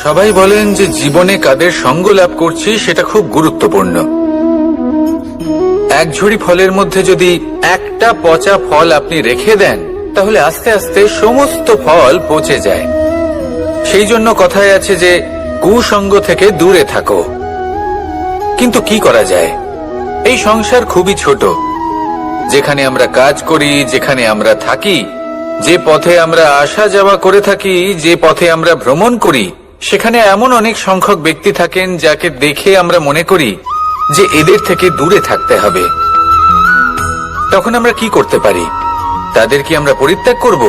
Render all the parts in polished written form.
সবাই বলেন যে জীবনে কাদের সঙ্গ লাভ করছি সেটা খুব গুরুত্বপূর্ণ। এক ঝুড়ি ফলের মধ্যে যদি একটা পচা ফল আপনি রেখে দেন তাহলে আস্তে আস্তে সমস্ত ফল পচে যায়। সেই জন্য কথায় আছে যে কুসঙ্গ থেকে দূরে থাকো। কিন্তু কি করা যায়? এই সংসার খুবই ছোট। যেখানে আমরা কাজ করি, যেখানে আমরা থাকি, যে পথে আমরা আসা যাওয়া করে থাকি, যে পথে আমরা ভ্রমণ করি, সেখানে এমন অনেক সংখ্যক ব্যক্তি থাকেন যাকে দেখে আমরা মনে করি যে এদের থেকে দূরে থাকতে হবে। তখন আমরা কি করতে পারি? তাদের কি আমরা পরিত্যাগ করব?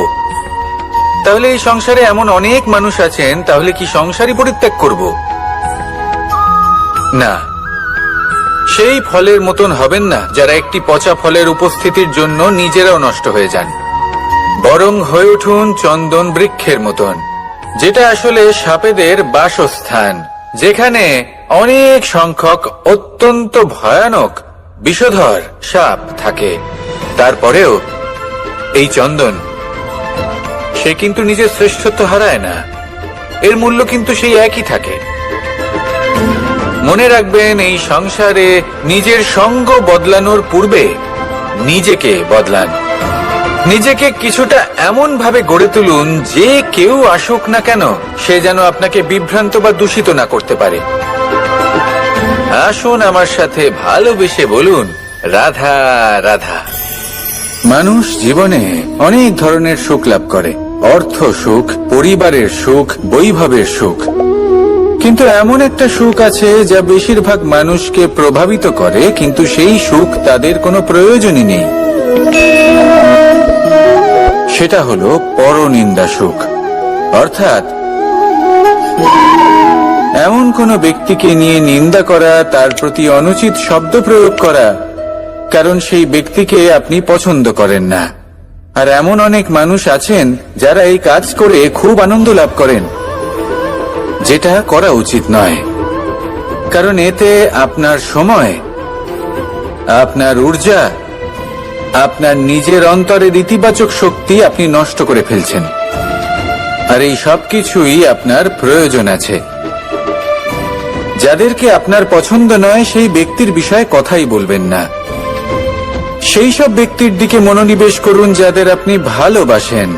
তাহলে এই সংসারে এমন অনেক মানুষ আছেন, তাহলে কি সংসারই পরিত্যাগ করব? না, সেই ফলের মতন হবেন না যারা একটি পচা ফলের উপস্থিতির জন্য নিজেরাও নষ্ট হয়ে যান। বরং হয়ে উঠুন চন্দন বৃক্ষের মতন, যেটা আসলে সাপেদের বাসস্থান, যেখানে অনেক সংখ্যক অত্যন্ত ভয়ানক বিষধর সাপ থাকে। তারপরেও এই চন্দন, সে কিন্তু নিজের শ্রেষ্ঠত্ব হারায় না। এর মূল্য কিন্তু সেই একই থাকে। মনে রাখবেন, এই সংসারে নিজের সঙ্গ বদলানোর পূর্বে নিজেকে বদলান। নিজেকে কিছুটা এমন ভাবে গড়ে তুলুন যে কেউ আসুক না কেন সে যেন আপনাকে বিভ্রান্ত বা দূষিত না করতে পারে। আসুন আমার সাথে ভালোবেসে বলুন, রাধা রাধা। মানুষ জীবনে অনেক ধরনের সুখ লাভ করে, অর্থ সুখ, পরিবারের সুখ, বৈভবের সুখ। কিন্তু এমন একটা সুখ আছে যা বেশিরভাগ মানুষকে প্রভাবিত করে, কিন্তু সেই সুখ তাদের কোনো প্রয়োজনই নেই। সেটা হলো পরনিন্দা সুখ। অর্থাৎ এমন কোন ব্যক্তিকে নিয়ে নিন্দা করা, তার প্রতি অনুচিত শব্দ প্রয়োগ করা, কারণ সেই ব্যক্তিকে আপনি পছন্দ করেন না। আর এমন অনেক মানুষ আছেন যারা এই কাজ করে খুব আনন্দ লাভ করেন, যেটা করা উচিত নয়। কারণ এতে আপনার সময়, আপনার ঊর্জা, আপনার নিজের অন্তরের ইতিবাচক শক্তি আপনি নষ্ট করে ফেলছেন। আর এই সব কিছুই আপনার প্রয়োজন আছে। যাদেরকে আপনার পছন্দ নয় সেই ব্যক্তির বিষয়ে কথাই বলবেন না। সেই সব ব্যক্তির দিকে মনোনিবেশ করুন যাদের আপনি ভালোবাসেন।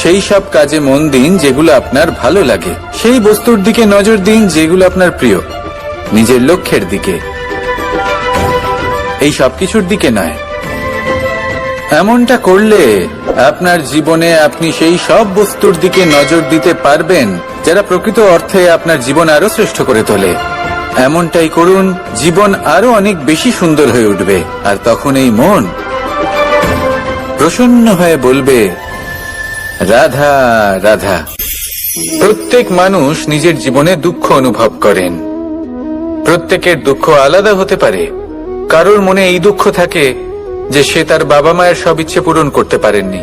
সেই সব কাজে মন দিন যেগুলো আপনার ভালো লাগে। সেই বস্তুর দিকে নজর দিন যেগুলো আপনার প্রিয়, নিজের লক্ষ্যের দিকে, এই সব কিছুর দিকে নয়। এমনটা করলে আপনার জীবনে আপনি সেই সব বস্তুর দিকে নজর দিতে পারবেন যারা প্রকৃত অর্থে আপনার জীবন আরো শ্রেষ্ঠ করে তোলে। এমনটাই করুন, জীবন আরো অনেক বেশি সুন্দর হয়ে উঠবে। আর তখন এই মন প্রসন্ন হয়ে বলবে, রাধা রাধা। প্রত্যেক মানুষ নিজের জীবনে দুঃখ অনুভব করেন। প্রত্যেকের দুঃখ আলাদা হতে পারে। কারোর মনে এই দুঃখ থাকে যে সে তার বাবা মায়ের সব ইচ্ছে পূরণ করতে পারেননি।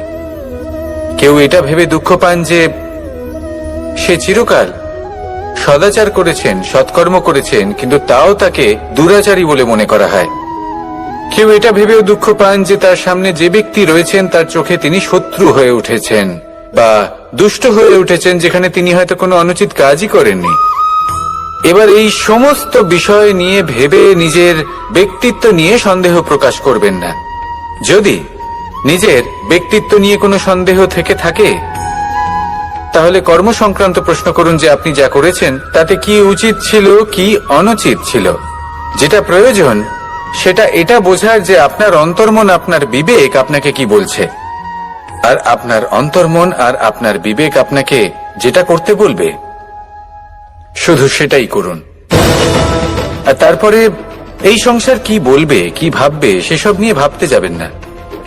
কেউ এটা ভেবে দুঃখ পান যে সে চিরকাল সদাচার করেছেন, সৎকর্ম করেছেন, কিন্তু তাও তাকে দুরাচারী বলে মনে করা হয়। কেউ এটা ভেবেও দুঃখ পান যে তার সামনে যে ব্যক্তি রয়েছেন তার চোখে তিনি শত্রু হয়ে উঠেছেন বা দুষ্ট হয়ে উঠেছেন, যেখানে তিনি হয়তো কোনো অনুচিত কাজই করেননি। এবার এই সমস্ত বিষয় নিয়ে ভেবে নিজের ব্যক্তিত্ব নিয়ে সন্দেহ প্রকাশ করবেন না। যদি নিজের ব্যক্তিত্ব নিয়ে কোনো সন্দেহ থেকে থাকে তাহলে কর্ম সংক্রান্ত প্রশ্ন করুন যে আপনি যা করেছেন তাতে কি উচিত ছিল, কি অনুচিত ছিল। যেটা প্রয়োজন সেটা এটা বোঝার যে আপনার অন্তর্মন, আপনার বিবেক আপনাকে কি বলছে। আর আপনার অন্তর্মন আর আপনার বিবেক আপনাকে যেটা করতে বলবে শুধু সেটাই করুন। আর তারপরে এই সংসার কি বলবে, কি ভাববে সেসব নিয়ে ভাবতে যাবেন না।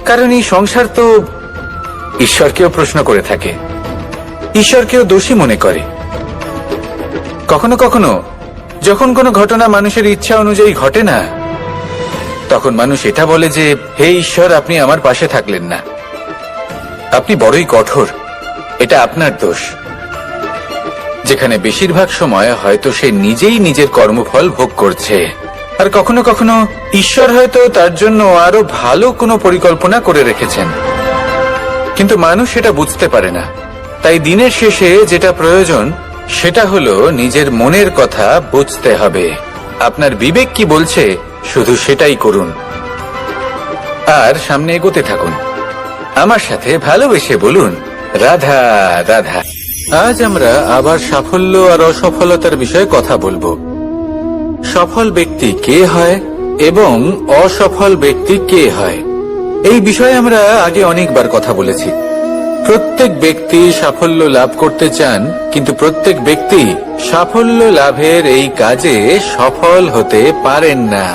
কারণ এই সংসার তো ঈশ্বরকেও প্রশ্ন করে থাকে, ঈশ্বরকেও দোষী মনে করে। কখনো কখনো যখন কোনো ঘটনা মানুষের ইচ্ছা অনুযায়ী ঘটে না, তখন মানুষ এটা বলে যে হে ঈশ্বর, আপনি আমার পাশে থাকলেন না, আপনি বড়ই কঠোর, এটা আপনার দোষ। যেখানে বেশিরভাগ সময় হয়তো সে নিজেই নিজের কর্মফল ভোগ করছে। আর কখনো কখনো ঈশ্বর হয়তো তার জন্য আরো ভালো কোনো পরিকল্পনা করে রেখেছেন, কিন্তু মানুষ সেটা বুঝতে পারে না। তাই দিনের শেষে যেটা প্রয়োজন সেটা হলো নিজের মনের কথা বুঝতে হবে। আপনার বিবেক কি বলছে শুধু সেটাই করুন আর সামনে এগোতে থাকুন। আমার সাথে ভালোবেসে বলুন, রাধা রাধা। আজ আমরা আবার সাফল্য আর অসফলতার বিষয়ে কথা বলবো। সফল ব্যক্তি কে হয় এবং অসফল ব্যক্তি কে হয়, এই বিষয়ে আমরা আগে অনেকবার কথা বলেছি। প্রত্যেক ব্যক্তি সাফল্য লাভ করতে চান, কিন্তু প্রত্যেক ব্যক্তি সাফল্য লাভের এই কাজে সফল হতে পারেন না।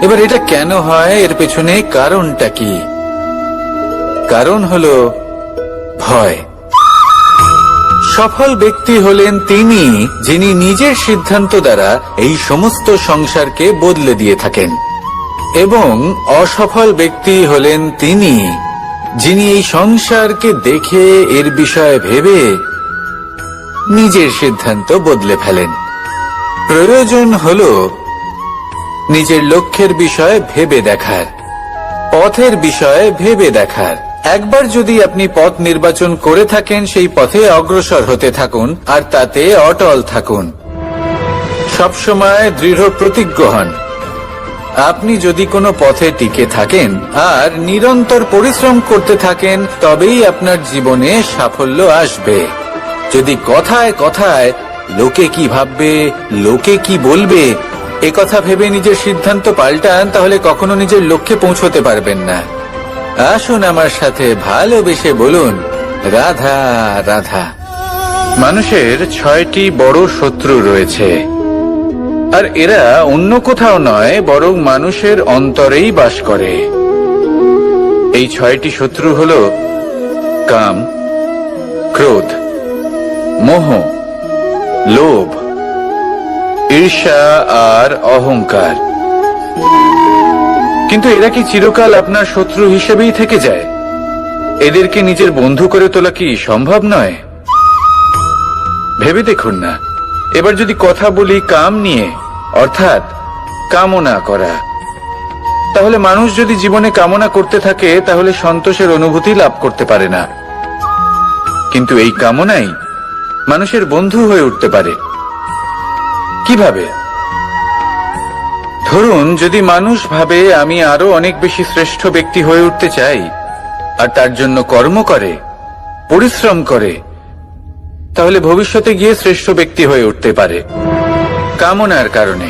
এবার এটা কেন হয়, এর পেছনে কারণটা কি? কারণ হলো ভয়। সফল ব্যক্তি হলেন তিনি যিনি নিজের সিদ্ধান্ত দ্বারা এই সমস্ত সংসারকে বদলে দিয়ে থাকেন, এবং অসফল ব্যক্তি হলেন তিনি যিনি এই সংসারকে দেখে এর বিষয়ে ভেবে নিজের সিদ্ধান্ত বদলে ফেলেন। প্রয়োজন হলো নিজের লক্ষ্যের বিষয়ে ভেবে দেখার, পথের বিষয়ে ভেবে দেখার। একবার যদি আপনি পথ নির্বাচন করে থাকেন, সেই পথে অগ্রসর হতে থাকুন আর তাতে অটল থাকুন। সবসময় দৃঢ় প্রতিজ্ঞ হন। আপনি যদি কোনো পথে টিকে থাকেন আর নিরন্তর পরিশ্রম করতে থাকেন, তবেই আপনার জীবনে সাফল্য আসবে। যদি কথায় কথায় লোকে কি ভাববে, লোকে কি বলবে, একথা ভেবে নিজের সিদ্ধান্ত পাল্টান, তাহলে কখনো নিজের লক্ষ্যে পৌঁছতে পারবেন না। আসুন আমার সাথে ভালোবেসে বলুন, রাধা রাধা। মানুষের 6টি বড় শত্রু রয়েছে, আর এরা অন্য কোথাও নয়, বরং মানুষের অন্তরেই বাস করে। এই 6টি শত্রু হল কাম, ক্রোধ, মোহ, লোভ, ঈর্ষা আর অহংকার। কিন্তু এরা কি চিরকাল আপনার শত্রু হিসেবেই থেকে যায়? এদেরকে নিজের বন্ধু করে তোলা কি সম্ভব নয়? ভেবে দেখুন না। এবার যদি কথা বলি কাম নিয়ে, অর্থাৎ কামনা করা, তাহলে মানুষ যদি জীবনে কামনা করতে থাকে তাহলে সন্তোষের অনুভূতি লাভ করতে পারে না। কিন্তু এই কামনাই মানুষের বন্ধু হয়ে উঠতে পারে। কিভাবে? ধরুন, যদি মানুষ ভাবে আমি আরো অনেক বেশি শ্রেষ্ঠ ব্যক্তি হয়ে উঠতে চাই, আর তার জন্য কর্ম করে, পরিশ্রম করে, তাহলে ভবিষ্যতে গিয়ে শ্রেষ্ঠ ব্যক্তি হয়ে উঠতে পারে কামনার কারণে।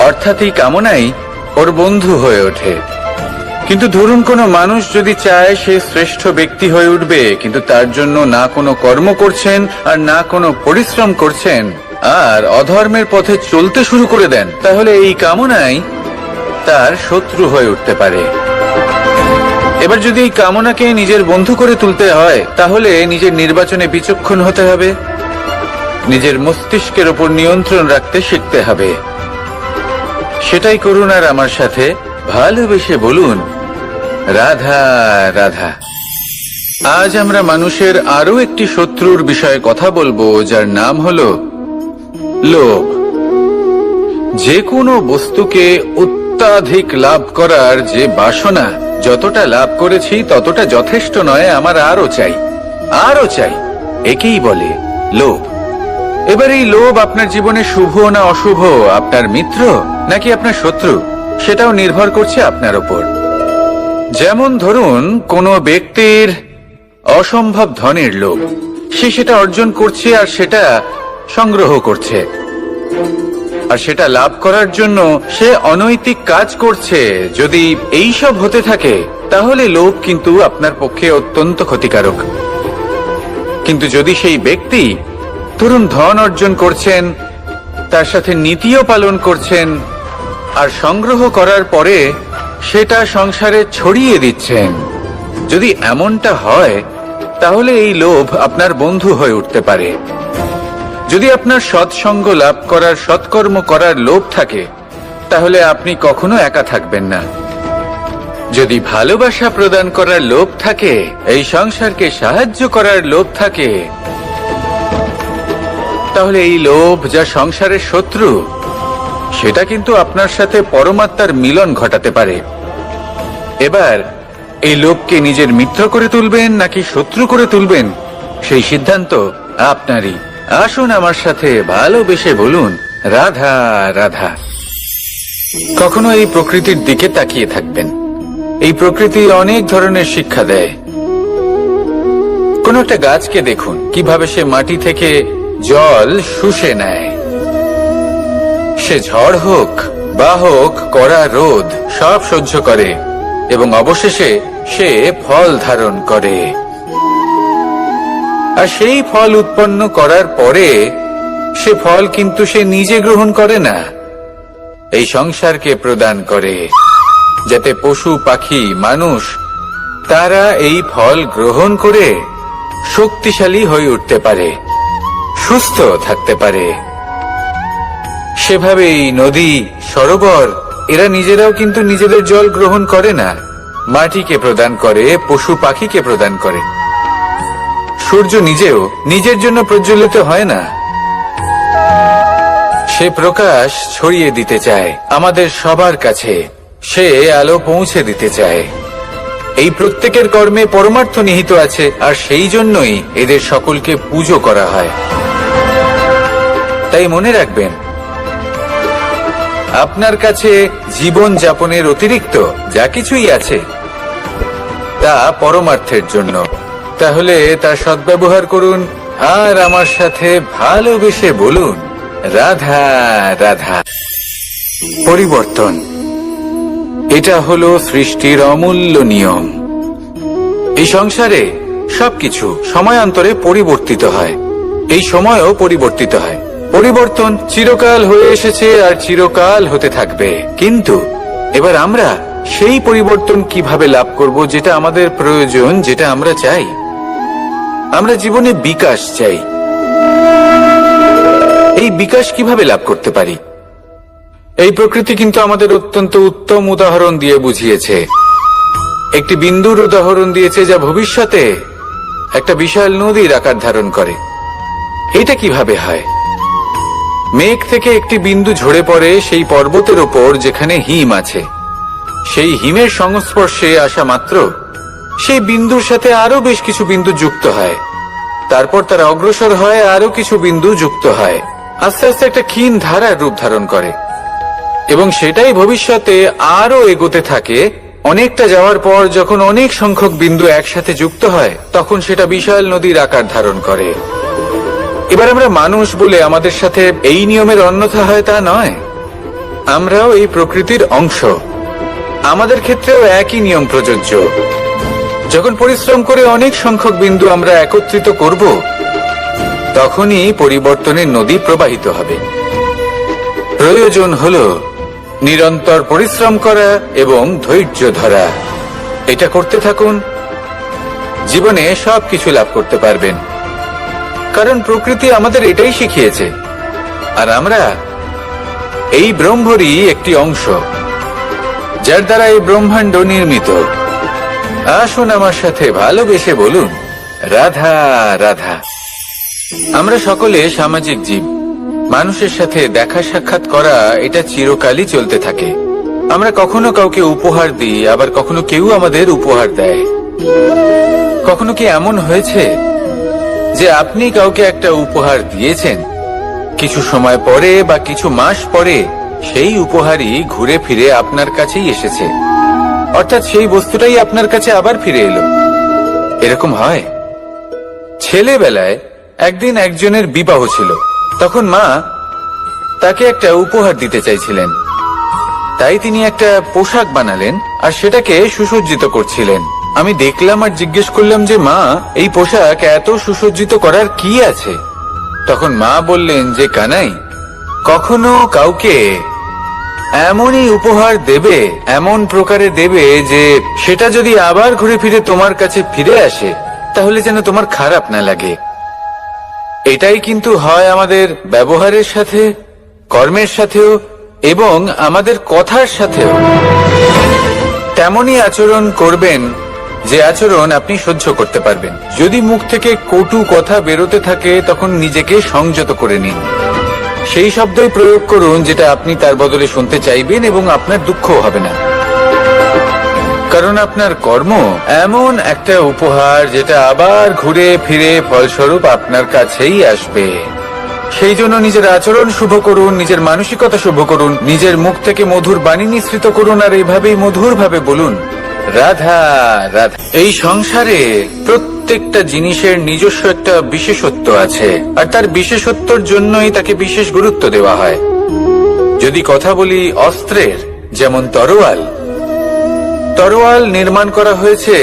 অর্থাৎ এই কামনাই ওর বন্ধু হয়ে ওঠে। কিন্তু ধরুন কোনো মানুষ যদি চায় সে শ্রেষ্ঠ ব্যক্তি হয়ে উঠবে, কিন্তু তার জন্য না কোনো কর্ম করছেন আর না কোনো পরিশ্রম করছেন, আর অধর্মের পথে চলতে শুরু করে দেন, তাহলে এই কামনাই তার শত্রু হয়ে উঠতে পারে। এবার যদি এই কামনাকে নিজের বন্ধু করে তুলতে হয়, তাহলে নিজের নির্বাচনে বিচক্ষণ হতে হবে, নিজের মস্তিষ্কের ওপর নিয়ন্ত্রণ রাখতে শিখতে হবে। সেটাই করুন আর আমার সাথে ভালোবেসে বলুন, রাধা রাধা। আজ আমরা মানুষের আরো একটি শত্রুর বিষয়ে কথা বলবো, যার নাম হলো লোভ। যে কোনো বস্তুকে অত্যাধিক লাভ করার যে বাসনা, যতটা লাভ করেছি ততটা যথেষ্ট নয়, আমার আরো চাই, আরো চাই, একেই বলে লোভ। এবার এই লোভ আপনার জীবনে শুভ না অশুভ, আপনার মিত্র নাকি আপনার শত্রু, সেটাও নির্ভর করছে আপনার ওপর। যেমন ধরুন, কোনো ব্যক্তির অসম্ভব ধনের লোভ, সে সেটা অর্জন করছে আর সেটা সংগ্রহ করছে, আর সেটা লাভ করার জন্য সে অনৈতিক কাজ করছে। যদি এই সব হতে থাকে, তাহলে লোভ কিন্তু আপনার পক্ষে অত্যন্ত ক্ষতিকারক। কিন্তু যদি সেই ব্যক্তি ধরুন ধন অর্জন করছেন, তার সাথে নীতিও পালন করছেন, আর সংগ্রহ করার পরে সেটা সংসারে ছড়িয়ে দিচ্ছেন, যদি এমনটা হয়, তাহলে এই লোভ আপনার বন্ধু হয়ে উঠতে পারে। যদি আপনার সৎসঙ্গ লাভ করার, সৎকর্ম করার লোভ থাকে, তাহলে আপনি কখনো একা থাকবেন না। যদি ভালোবাসা প্রদান করার লোভ থাকে, এই সংসারকে সাহায্য করার লোভ থাকে, তাহলে এই লোভ যা সংসারের শত্রু, সেটা কিন্তু আপনার সাথে পরমাত্মার মিলন ঘটাতে পারে। এবার এই লোভকে নিজের মিত্র করে তুলবেন নাকি শত্রু করে তুলবেন, সেই সিদ্ধান্ত আপনারই। আসুন আমার সাথে ভালোবেসে বলুন, রাধা রাধা। কখনো এই প্রকৃতির দিকে তাকিয়ে থাকবেন। এই প্রকৃতি অনেক ধরনের শিক্ষা দেয়। কোন একটা গাছকে দেখুন কিভাবে সে মাটি থেকে জল শুষে নেয়। সে ঝড় হোক বা হোক কড়া রোদ সব সহ্য করে এবং অবশেষে সে ফল ধারণ করে। আর সেই ফল উৎপন্ন করার পরে সে ফল কিন্তু সে নিজে গ্রহণ করে না, এই সংসারকে প্রদান করে, যাতে পশু পাখি মানুষ তারা এই ফল গ্রহণ করে শক্তিশালী হয়ে উঠতে পারে, সুস্থ থাকতে পারে। সেভাবেই নদী, সরোবর এরা নিজেরাও কিন্তু নিজেদের জল গ্রহণ করে না, মাটিকে প্রদান করে, পশু পাখিকে প্রদান করে। সূর্য নিজেও নিজের জন্য প্রজ্বলিত হয় না, সে প্রকাশ ছড়িয়ে দিতে চায় আমাদের সবার কাছে, সে আলো পৌঁছে দিতে চায়। এই প্রত্যেকের কর্মে পরমার্থ নিহিত আছে, আর সেই জন্যই এদের সকলকে পুজো করা হয়। তাই মনে রাখবেন, আপনার কাছে জীবন যাপনের অতিরিক্ত যা কিছুই আছে তা পরমার্থের জন্য। তাহলে তার সদ্ব্যবহার করুন আর আমার সাথে ভালোবেসে বলুন, রাধা রাধা। পরিবর্তন, এটা হলো সৃষ্টির অমূল্য নিয়ম। এই সংসারে সবকিছু সময়ান্তরে পরিবর্তিত হয়, এই সময়ও পরিবর্তিত হয়। পরিবর্তন চিরকাল হয়ে এসেছে আর চিরকাল হতে থাকবে। কিন্তু এবার আমরা সেই পরিবর্তন কিভাবে লাভ করব যেটা আমাদের প্রয়োজন, যেটা আমরা চাই? আমরা জীবনে বিকাশ চাই। এই বিকাশ কিভাবে লাভ করতে পারি? এই প্রকৃতি কিন্তু আমাদের অত্যন্ত উত্তম উদাহরণ দিয়ে বুঝিয়েছে। একটি বিন্দুর উদাহরণ দিয়েছে যা ভবিষ্যতে একটা বিশাল নদীর আকার ধারণ করে। এটা কিভাবে হয়? মেঘ থেকে একটি বিন্দু ঝরে পড়ে সেই পর্বতের ওপর যেখানে হিম আছে। সেই হিমের সংস্পর্শে আসা মাত্র সেই বিন্দুর সাথে আরো বেশ কিছু বিন্দু যুক্ত হয়, তারপর তারা অগ্রসর হয়, আরো কিছু বিন্দু যুক্ত হয়, আস্তে আস্তে একটা ক্ষীণ ধারার রূপ ধারণ করে এবং সেটাই ভবিষ্যতে আরো এগোতে থাকে। অনেকটা যাওয়ার পর যখন অনেক সংখ্যক বিন্দু একসাথে যুক্ত হয় তখন সেটা বিশাল নদীর আকার ধারণ করে। এবার আমরা মানুষ বলে আমাদের সাথে এই নিয়মের অন্যথা হয় তা নয়। আমরাও এই প্রকৃতির অংশ, আমাদের ক্ষেত্রেও একই নিয়ম প্রযোজ্য। যখন পরিশ্রম করে অনেক সংখ্যক বিন্দু আমরা একত্রিত করব তখনই পরিবর্তনের নদী প্রবাহিত হবে। প্রয়োজন হলো নিরন্তর পরিশ্রম করা এবং ধৈর্য ধরা। এটা করতে থাকুন, জীবনে সবকিছু লাভ করতে পারবেন। কারণ প্রকৃতি আমাদের এটাই শিখিয়েছে, আর আমরা এই ব্রহ্মরই একটি অংশ, যার দ্বারা এই ব্রহ্মাণ্ড নির্মিত। আসুন আমার সাথে ভালোবেসে বলুন, রাধা রাধা। আমরা সকলে সামাজিক জীব। মানুষের সাথে দেখা সাক্ষাৎ করা এটা চিরকালই চলতে থাকে। আমরা কখনো কাউকে উপহার দিই, আবার কখনো কেউ আমাদের উপহার দেয়। কখনো কি এমন হয়েছে যে আপনি কাউকে একটা উপহার দিয়েছেন, কিছু সময় পরে বা কিছু মাস পরে সেই উপহারই ঘুরে ফিরে আপনার কাছেই এসেছে, অর্থাৎ সেই বস্তুটাই আপনার কাছে আবার ফিরে এলো? এরকম হয়। ছেলেবেলায় একদিন একজনের বিবাহ ছিল, তখন মা তাকে একটা উপহার দিতে চাইছিলেন। তাই তিনি একটা পোশাক বানালেন আর সেটাকে সুসজ্জিত করছিলেন। আমি দেখলাম আর জিজ্ঞেস করলাম যে, মা, এই পোশাক এত সুসজ্জিত করার কি আছে? তখন মা বললেন যে, কানাই, কখনো কাউকে এমনই উপহার দেবে, এমন প্রকারে দেবে যে সেটা যদি আবার ঘুরে ফিরে তোমার কাছে ফিরে আসে তাহলে যেন তোমার খারাপ না লাগে। এটাই কিন্তু হয় আমাদের ব্যবহারের সাথে, কর্মের সাথেও এবং আমাদের কথার সাথেও। তেমনই আচরণ করবেন যে আচরণ আপনি সহ্য করতে পারবেন। যদি মুখ থেকে কটু কথা বেরোতে থাকে তখন নিজেকে সংযত করে নিন। সেই শব্দই প্রয়োগ করুন যেটা আপনি তার বদলে শুনতে চাইবেন এবং আপনার দুঃখও হবে না। কারণ আপনার কর্ম এমন একটা উপহার যেটা আবার ঘুরে ফিরে ফলস্বরূপ আপনার কাছেই আসবে। সেই জন্য নিজের আচরণ শুভ করুন, নিজের মানসিকতা শুভ করুন, নিজের মুখ থেকে মধুর বাণী নিঃসৃত করুন, আর এইভাবেই মধুর ভাবে বলুন, রাধা রাধা। এই সংসারে প্রত্যেকটা জিনিসের নিজস্ব একটা বিশেষত্ব আছে, আর তার বিশেষত্বর জন্যই তাকে বিশেষ গুরুত্ব দেওয়া হয়। যদি কথা বলি অস্ত্রের, যেমন তরোয়াল, তরোয়াল নির্মাণ করা হয়েছে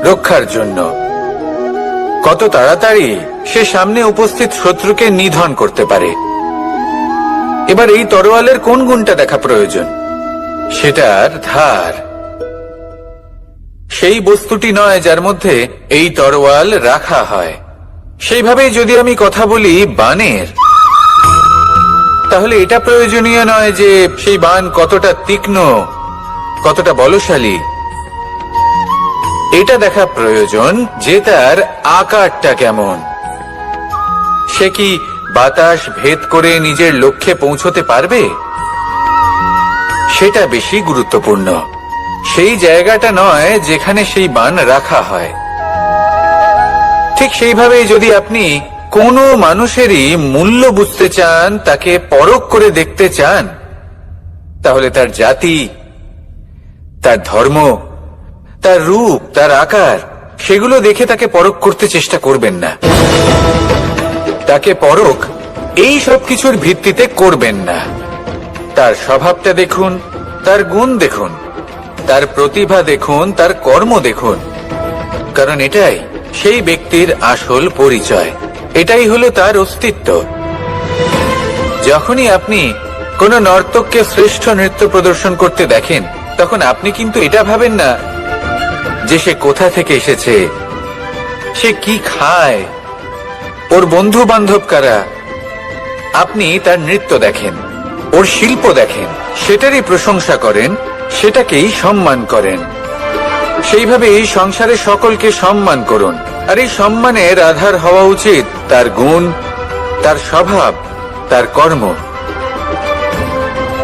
রক্ষার জন্য। কত তাড়াতাড়ি সে সামনে উপস্থিত শত্রুকে নিধন করতে পারে। এবার এই তরোয়ালের কোন গুণটা দেখা প্রয়োজন? সেটার ধার। সেই বস্তুটি নয় যার মধ্যে এই তরোয়াল রাখা হয়। সেইভাবেই যদি আমি কথা বলি বাণের, তাহলে এটা প্রয়োজনীয় নয় যে সেই বাণ কতটা তীক্ষ্ণ, কতটা বলশালী। এটা দেখা প্রয়োজন যে তার আকারটা কেমন। সে কি বাতাস ভেদ করে নিজের লক্ষ্যে পৌঁছতে পারবে? সেটা বেশি গুরুত্বপূর্ণ। সেই জায়গাটা নয় যেখানে সেই বাণ রাখা হয়। ঠিক সেইভাবে যদি আপনি কোনো মানুষেরই মূল্য বুঝতে চান, তাকে পরখ করে দেখতে চান, তাহলে তার জাতি, তার ধর্ম, তার রূপ, তার আকার, সেগুলো দেখে তাকে পরখ করতে চেষ্টা করবেন না। তাকে পরখ এই সব কিছুর ভিত্তিতে করবেন না। তার স্বভাবটা দেখুন, তার গুণ দেখুন, তার প্রতিভা দেখুন, তার কর্ম দেখুন, কারণ এটাই সেই ব্যক্তির আসল পরিচয়। এটাই হলো তার অস্তিত্ব। যখনই আপনি কোনো নর্তককে শ্রেষ্ঠ নৃত্য প্রদর্শন করতে দেখেন, তখন আপনি কিন্তু এটা ভাবেন না যে সে কোথা থেকে এসেছে, সে কি খায়, ওর বন্ধু বান্ধব কারা। আপনি তার নৃত্য দেখেন, ওর শিল্প দেখেন, সেটারই প্রশংসা করেন, সেটাকেই সম্মান করেন। সেইভাবে এই সংসারে সকলকে সম্মান করুন, আর এই সম্মানের আধার হওয়া উচিত তার গুণ, তার স্বভাব, তার কর্ম,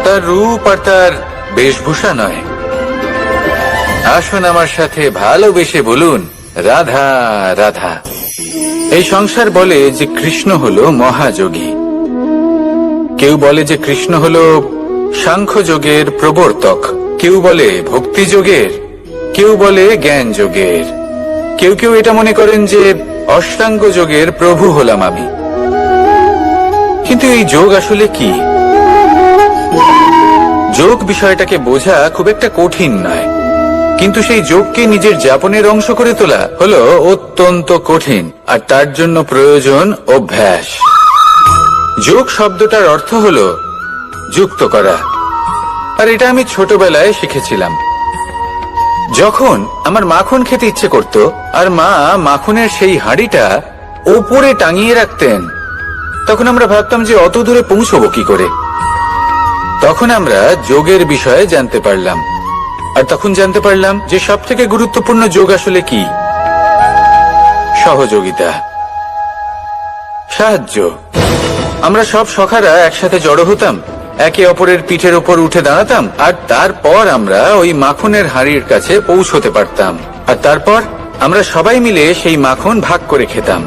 তার রূপ আর তার বেশভূষা নয়। আসুন আমার সাথে ভালোবেসে বলুন, রাধা রাধা। এই সংসার বলে যে কৃষ্ণ হলো মহাযোগী। কেউ বলে যে কৃষ্ণ হলো সাংখ্য যোগের প্রবর্তক, কেউ বলে ভক্তি যোগের, কেউ বলে জ্ঞান যোগের, কেউ কেউ এটা মনে করেন যে অষ্টাঙ্গ যোগের প্রভু হলাম আমি। কিন্তু এই যোগ আসলে কি? যোগ বিষয়টাকে বোঝা খুব একটা কঠিন নয়, কিন্তু সেই যোগকে নিজের যাপনের অংশ করে তোলা হলো অত্যন্ত কঠিন, আর তার জন্য প্রয়োজন অভ্যাস। যোগ শব্দটার অর্থ হলো যুক্ত করা, আর এটা আমি ছোটবেলায় শিখেছিলাম। যখন আমার মাখন খেতে ইচ্ছে করত, আর মা মাখনের সেই হাঁড়িটা ওপরে টাঙিয়ে রাখতেন, তখন আমরা ভাবতাম যে অত দূরে পৌঁছবো কি করে। তখন আমরা যোগের বিষয়ে জানতে পারলাম, আর তখন জানতে পারলাম যে সব থেকে গুরুত্বপূর্ণ যোগ আসলে কি? সহযোগিতা, সাহায্য। আমরা সব সখারা একসাথে জড়ো হতাম, একে অপরের পিঠের ওপর উঠে দাঁড়াতাম, আর তারপর আমরা ওই মাখনের হাঁড়ির কাছে পৌঁছতে পারতাম, আর তারপর আমরা সবাই মিলে সেই মাখন ভাগ করে খেতাম।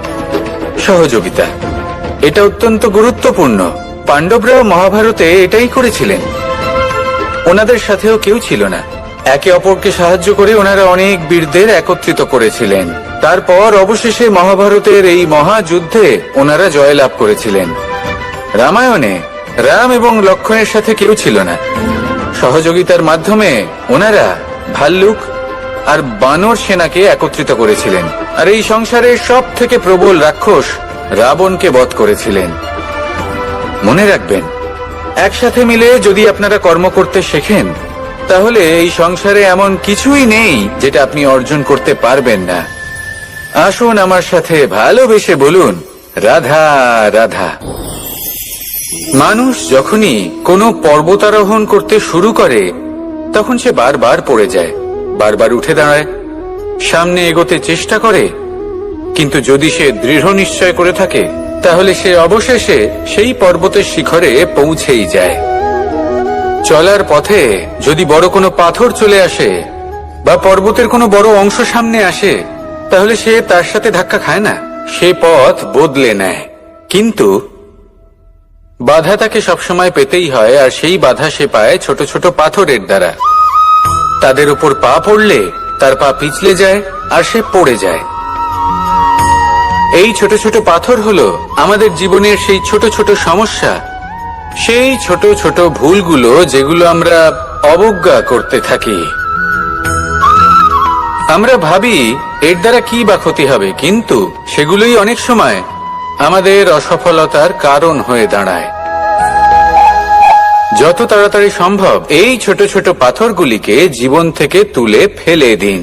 সহযোগিতা, এটা অত্যন্ত গুরুত্বপূর্ণ। পাণ্ডবরাও মহাভারতে এটাই করেছিলেন। ওনাদের সাথেও কেউ ছিল না। একে অপরকে সাহায্য করে ওনারা অনেক বীরদের একত্রিত করেছিলেন। তারপর অবশেষে মহাভারতের এই মহাযুদ্ধে ওনারা জয়লাভ করেছিলেন। রামায়ণে রাম এবং লক্ষ্মণের সাথে কেউ ছিল না। সহযোগিতার মাধ্যমে ওনারা ভাল্লুক আর বানর সেনাকে একত্রিত করেছিলেন, আর এই সংসারের সব থেকে প্রবল রাক্ষস রাবণকে বধ করেছিলেন। মনে রাখবেন, একসাথে মিলে যদি আপনারা কর্ম করতে শেখেন, তাহলে এই সংসারে এমন কিছুই নেই যেটা আপনি অর্জন করতে পারবেন না। আসুন আমার সাথে ভালোবেসে বলুন, রাধা রাধা। মানুষ যখনই কোনো পর্বতারোহণ করতে শুরু করে, তখন সে বারবার পড়ে যায়, বারবার উঠে দাঁড়ায়, সামনে এগোতে চেষ্টা করে, কিন্তু যদি সে দৃঢ় নিশ্চয় করে থাকে, তাহলে সে অবশেষে সেই পর্বতের শিখরে পৌঁছেই যায়। চলার পথে যদি বড় কোনো পাথর চলে আসে, বা পর্বতের কোনো বড় অংশ সামনে আসে, তাহলে সে তার সাথে ধাক্কা খায় না, সে পথ বদলে নেয়। কিন্তু বাধা তাকে সবসময় পেতেই হয়, আর সেই বাধা সে পায় ছোট ছোট পাথরের দ্বারা। তাদের উপর পা পড়লে তার পা পিছলে যায় আর সে পড়ে যায়। এই ছোট ছোট পাথর হলো আমাদের জীবনের সেই ছোট ছোট সমস্যা, সেই ছোট ছোট ভুলগুলো যেগুলো আমরা অবজ্ঞা করতে থাকি। আমরা ভাবি এর দ্বারা কি বা ক্ষতি হবে, কিন্তু সেগুলোই অনেক সময় আমাদের অসফলতার কারণ হয়ে দাঁড়ায়। যত তাড়াতাড়ি সম্ভব এই ছোট ছোট পাথরগুলিকে জীবন থেকে তুলে ফেলে দিন।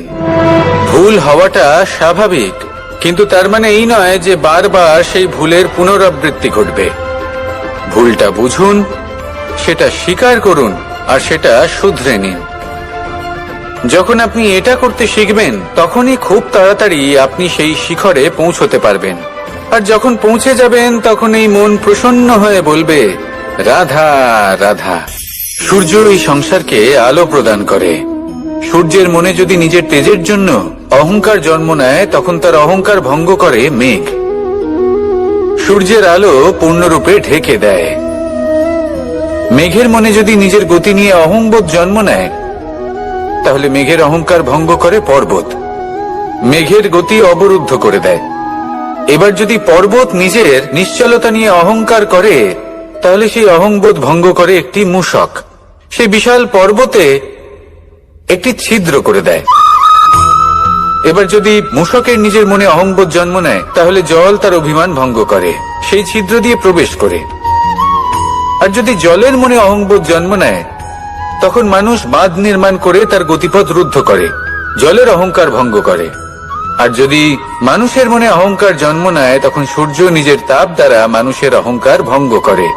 ভুল হওয়াটা স্বাভাবিক, কিন্তু তার মানে এই নয় যে বারবার সেই ভুলের পুনরাবৃত্তি ঘটবে। ভুলটা বুঝুন, সেটা স্বীকার করুন আর সেটা শুধরে নিন। যখন আপনি এটা করতে শিখবেন, তখনই খুব তাড়াতাড়ি আপনি সেই শিখরে পৌঁছতে পারবেন। আর যখন পৌঁছে যাবেন, তখন এই মন প্রসন্ন হয়ে বলবে, রাধা রাধা। সূর্য এই সংসারকে আলো প্রদান করে। সূর্যের মনে যদি নিজের তেজের জন্য অহংকার জন্ম নেয়, তখন তার অহংকার ভঙ্গ করে মেঘ। সূর্যের আলো পূর্ণরূপে ঢেকে দেয়। মেঘের মনে যদি নিজের গতি নিয়ে অহংবোধ জন্ম নেয়, তাহলে মেঘের অহংকার ভঙ্গ করে পর্বত। মেঘের গতি অবরুদ্ধ করে দেয়। এবার যদি পর্বত নিজের নিশ্চলতা নিয়ে অহংকার করে, তাহলে সেই অহংবোধ ভঙ্গ করে একটি মূষক। সেই বিশাল পর্বতে একটি ছিদ্র করে দেয়। এবার যদি মূষকের নিজের মনে অহংবোধ জন্ম নেয়, তাহলে জল তার অভিমান ভঙ্গ করে, সেই ছিদ্র দিয়ে প্রবেশ করে। আর যদি জলের মনে অহংবোধ জন্ম নেয়, তখন মানুষ বাঁধ নির্মাণ করে তার গতিপথ রুদ্ধ করে, জলের অহংকার ভঙ্গ করে। আর যদি মানুষের মনে অহংকার জন্ম নেয়, তখন সূর্য নিজের তাপ দ্বারা মানুষের অহংকার ভঙ্গ করে।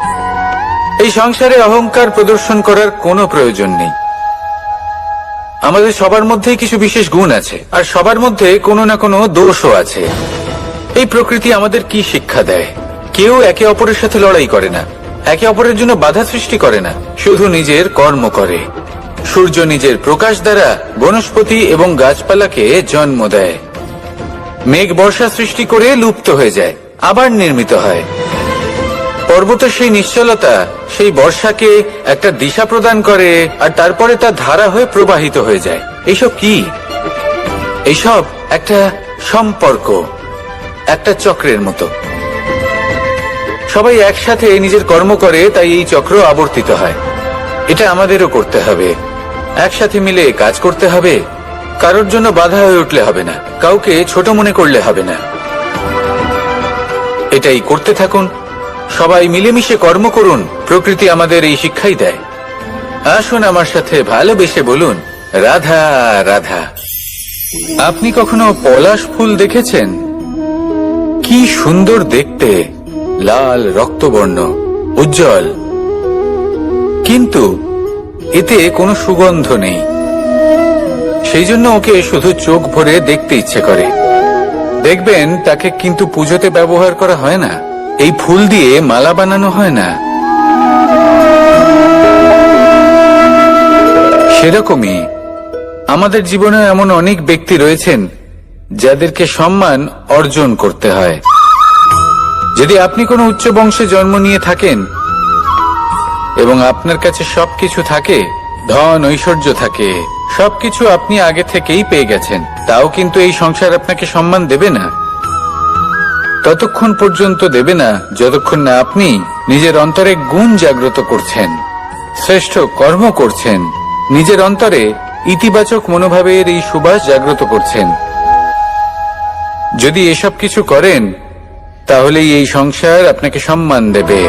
এই সংসারে অহংকার প্রদর্শন করার কোনো প্রয়োজন নেই। আমাদের সবার মধ্যেই কিছু বিশেষ গুণ আছে, আর সবার মধ্যে কোনো না কোনো দোষও আছে। এই প্রকৃতি আমাদের কি শিক্ষা দেয়? কেউ একে অপরের সাথে লড়াই করে না, একে অপরের জন্য বাধা সৃষ্টি করে না, শুধু নিজের কর্ম করে। সূর্য নিজের প্রকাশ দ্বারা বনস্পতি এবং গাছপালাকে জন্ম দেয়। মেঘ বর্ষা সৃষ্টি করে লুপ্ত হয়ে যায়, আবার নির্মিত হয়। পর্বতের সেই নিশ্চলতা সেই বর্ষাকে একটা দিশা প্রদান করে, আর তারপরে তা ধারা হয়ে প্রবাহিত হয়ে যায়। এইসব কি? এইসব একটা সম্পর্ক, একটা চক্রের মতো। সবাই একসাথে নিজের কর্ম করে, তাই এই চক্র আবর্তিত হয়। এটা আমাদেরও করতে হবে। একসাথে মিলে কাজ করতে হবে। কারোর জন্য বাধা হয়ে উঠলে হবে না, কাউকে ছোট মনে করলে হবে না। এটাই করতে থাকুন। সবাই মিলেমিশে কর্ম করুন। প্রকৃতি আমাদের এই শিক্ষাই দেয়। আসুন আমার সাথে ভালোবেসে বলুন, রাধা রাধা। আপনি কখনো পলাশ ফুল দেখেছেন? কি সুন্দর দেখতে, লাল রক্তবর্ণ, উজ্জ্বল, কিন্তু এতে কোনো সুগন্ধ নেই। সেই জন্য ওকে শুধু চোখ ভরে দেখতে ইচ্ছে করে। দেখবেন তাকে কিন্তু পুজোতে ব্যবহার করা হয় না, এই ফুল দিয়ে মালা বানানো হয় না। সেরকমই আমাদের জীবনে এমন অনেক ব্যক্তি রয়েছেন যাদেরকে সম্মান অর্জন করতে হয়। যদি আপনি কোনো উচ্চ বংশে জন্ম নিয়ে থাকেন এবং আপনার কাছে সবকিছু থাকে, ধন ঐশ্বর্য থাকে, সবকিছু আপনি আগে থেকেই পেয়ে গেছেন, তাও কিন্তু এই সংসার আপনাকে সম্মান দেবে না। ততক্ষণ পর্যন্ত দেবে না যতক্ষণ না আপনি নিজের অন্তরে গুণ জাগ্রত করছেন, শ্রেষ্ঠ কর্ম করছেন, নিজের অন্তরে ইতিবাচক মনোভাবের এই সুবাস জাগ্রত করছেন। যদি এসব কিছু করেন, তাহলেই এই সংসার আপনাকে সম্মান দেবে।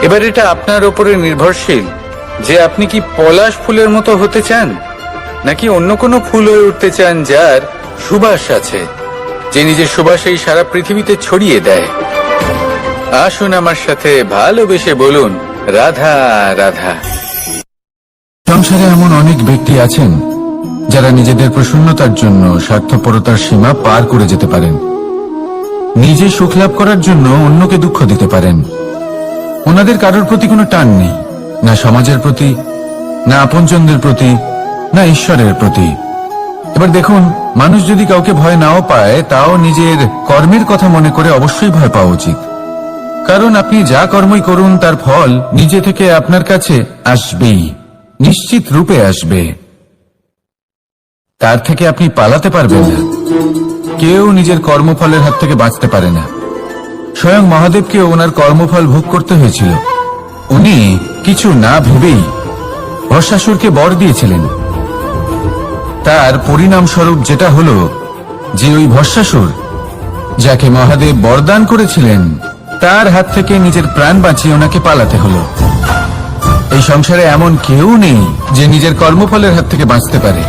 এবার এটা আপনার উপরে নির্ভরশীল যে আপনি কি পলাশ ফুলের মতো হতে চান, নাকি অন্য কোনো ফুল হয়ে উঠতে চান যার সুবাস আছে, যে নিজের সুবাস এই সারা পৃথিবীতে ছড়িয়ে দেয়। আসুন আমার সাথে ভালোবেসে বলুন, রাধা রাধা। সংসারে এমন অনেক ব্যক্তি আছেন যারা নিজেদের প্রসন্নতার জন্য স্বার্থপরতার সীমা পার করে যেতে পারেন। নিজে সুখ লাভ করার জন্য অন্যকে দুঃখ দিতে পারেন। ওনাদের কারোর প্রতি কোনো টান নেই, না সমাজের প্রতি, না আপনজনদের প্রতি, না ঈশ্বরের প্রতি। এবার দেখুন, মানুষ যদি কাউকে ভয় নাও পায়, তাও নিজের কর্মের কথা মনে করে অবশ্যই ভয় পাওয়া উচিত। কারণ আপনি যা কর্মই করুন তার ফল নিজে থেকে আপনার কাছে আসবেই, নিশ্চিত রূপে আসবে। তার থেকে আপনি পালাতে পারবেন না। কেউ নিজের কর্মফলের হাত থেকে বাঁচতে পারে না। স্বয়ং মহাদেবকেও ওনার কর্মফল ভোগ করতে হয়েছিল। উনি কিছু না ভেবেই ভস্মাসুরকে বর দিয়েছিলেন। তার পরিণামস্বরূপ যেটা হলো যে ওই ভস্মাসুর, যাকে মহাদেব বরদান করেছিলেন, তার হাত থেকে নিজের প্রাণ বাঁচিয়ে ওনাকে পালাতে হলো। এই সংসারে এমন কেউ নেই যে নিজের কর্মফলের হাত থেকে বাঁচতে পারে।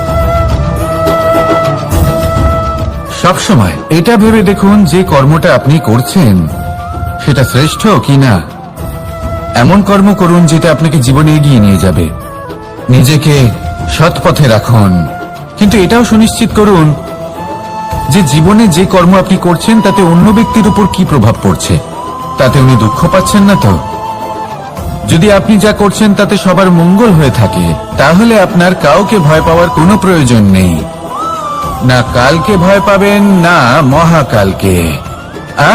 সবসময় এটা ভেবে দেখুন যে কর্মটা আপনি করছেন সেটা শ্রেষ্ঠ কিনা। এমন কর্ম করুন যেটা আপনাকে জীবনে এগিয়ে নিয়ে যাবে। নিজেকে সৎ পথে রাখুন, কিন্তু এটাও সুনিশ্চিত করুন যে জীবনে যে কর্ম আপনি করছেন তাতে অন্য ব্যক্তির উপর কি প্রভাব পড়ছে, তাতে উনি দুঃখ পাচ্ছেন না তো। যদি আপনি যা করছেন তাতে সবার মঙ্গল হয়ে থাকে, তাহলে আপনার কাউকে ভয় পাওয়ার কোনো প্রয়োজন নেই। না কালকে ভয় পাবেন, না মহাকালকে।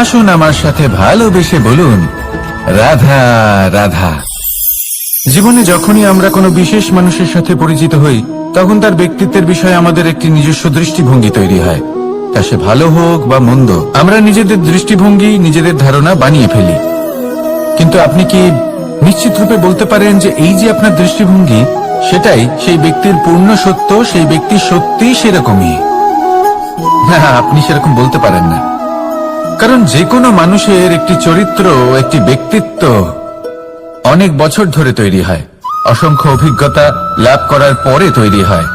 আসুন আমার সাথে ভালোবেসে বলুন, রাধা রাধা। জীবনে যখনই আমরা কোনো বিশেষ মানুষের সাথে পরিচিত হই, তখন তার ব্যক্তিত্বের বিষয়ে আমাদের একটি নিজস্ব দৃষ্টিভঙ্গি তৈরি হয়। তা সে ভালো হোক বা মন্দ, আমরা নিজেদের দৃষ্টিভঙ্গি, নিজেদের ধারণা বানিয়ে ফেলি। কিন্তু আপনি কি নিশ্চিত রূপে বলতে পারেন যে এই যে আপনার দৃষ্টিভঙ্গি, সেটাই সেই ব্যক্তির পূর্ণ সত্য, সেই ব্যক্তি সত্যিই সেরকমই? না, আপনি সেরকম বলতে পারেন না। কারণ যে কোনো মানুষের একটি চরিত্র, একটি ব্যক্তিত্ব অনেক বছর ধরে তৈরি হয়, অসংখ্য অভিজ্ঞতা লাভ করার পরে তৈরি হয়।